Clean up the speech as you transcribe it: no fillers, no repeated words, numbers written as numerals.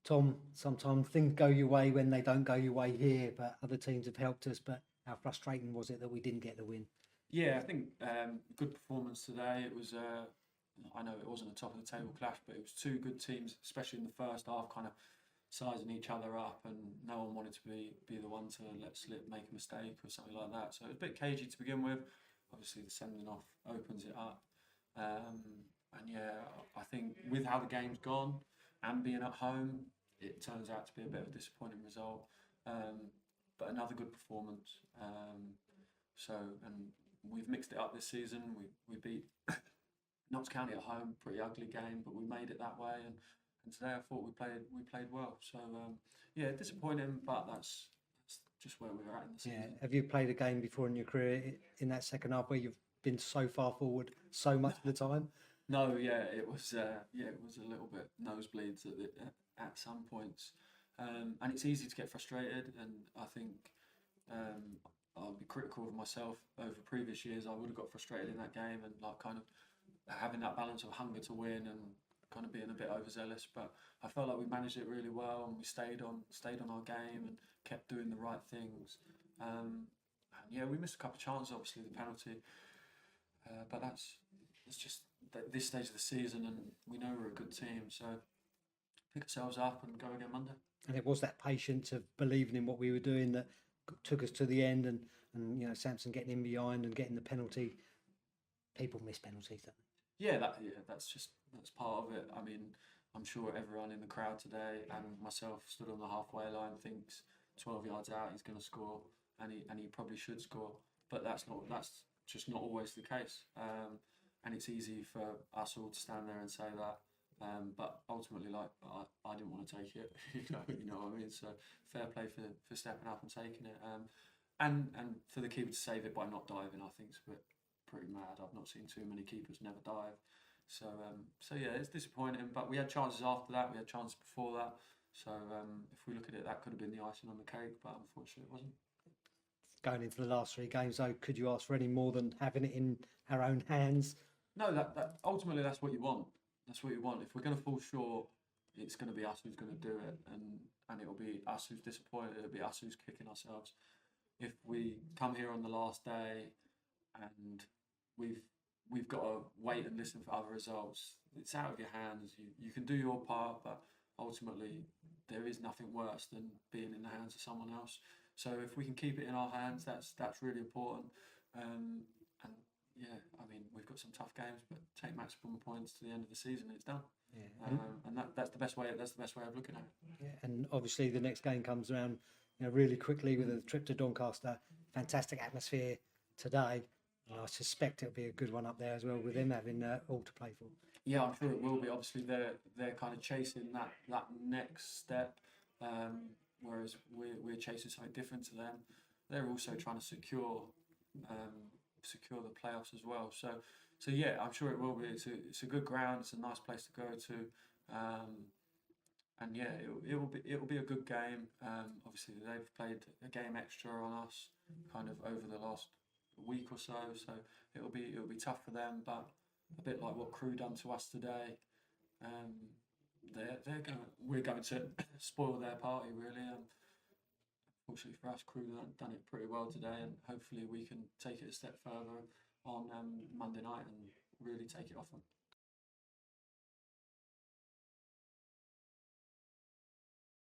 Tom, sometimes things go your way when they don't go your way here, but other teams have helped us. But how frustrating was it that we didn't get the win? Yeah, I think good performance today. It was, I know it wasn't a top of the table clash, but it was two good teams, especially in the first half, kind of sizing each other up, and no one wanted to be the one to let slip, make a mistake or something like that. So it was a bit cagey to begin with. Obviously, the sending off opens it up, and yeah, I think with how the game's gone and being at home, it turns out to be a bit of a disappointing result. Um, but another good performance. So and we've mixed it up this season. We beat Notts County at home, pretty ugly game, but we made it that way. And today I thought we played well. So yeah, disappointing, but that's just where we were at in the Yeah. season. Have you played a game before in your career in that second half where you've been so far forward so much of the time? No, yeah, it was a little bit nosebleeds at some points, and it's easy to get frustrated. And I think I'll be critical of myself over previous years. I would have got frustrated in that game and like kind of having that balance of hunger to win and kind of being a bit overzealous. But I felt like we managed it really well and we stayed on our game and kept doing the right things. And yeah, we missed a couple of chances, obviously the penalty, but that's just this stage of the season, and we know we're a good team. So pick ourselves up and go again Monday. And it was that patience of believing in what we were doing that took us to the end. And Samson getting in behind and getting the penalty. People miss penalties, don't That's part of it. I mean, I'm sure everyone in the crowd today and myself stood on the halfway line thinks 12 yards out he's going to score, and he probably should score. But that's just not always the case. And it's easy for us all to stand there and say that. But ultimately, like I didn't want to take it. You know what I mean. So fair play for stepping up and taking it. And for the keeper to save it by not diving, I think is a bit pretty mad. I've not seen too many keepers never dive. So yeah, it's disappointing. But we had chances after that. We had chances before that. So if we look at it, that could have been the icing on the cake, but unfortunately, it wasn't. it? Going into the last three games, though, could you ask for any more than having it in our own hands? No, that ultimately that's what you want. That's what you want. If we're going to fall short, it's going to be us who's going to do it, and it'll be us who's disappointed. It'll be us who's kicking ourselves. If we come here on the last day and we've we've got to wait and listen for other results. It's out of your hands. You can do your part, but ultimately there is nothing worse than being in the hands of someone else. So if we can keep it in our hands, that's really important. And yeah, I mean we've got some tough games, but take maximum points to the end of the season, it's done. Yeah, and, And that's the best way. That's the best way of looking at it. yeah, and obviously the next game comes around, really quickly with a trip to Doncaster. Fantastic atmosphere today. And I suspect it'll be a good one up there as well with them having all to play for. Yeah, I'm sure it will be. Obviously, they're kind of chasing that next step, whereas we're chasing something different to them. They're also trying to secure the playoffs as well. So yeah, I'm sure it will be. It's a good ground. It's a nice place to go to, and yeah, it will be a good game. Obviously, they've played a game extra on us, kind of over the last week or so. So it'll be tough for them, but a bit like what Crewe done to us today. Um, we're going to spoil their party really. Fortunately for us, Crewe done it pretty well today, and hopefully we can take it a step further on Monday night and really take it off them.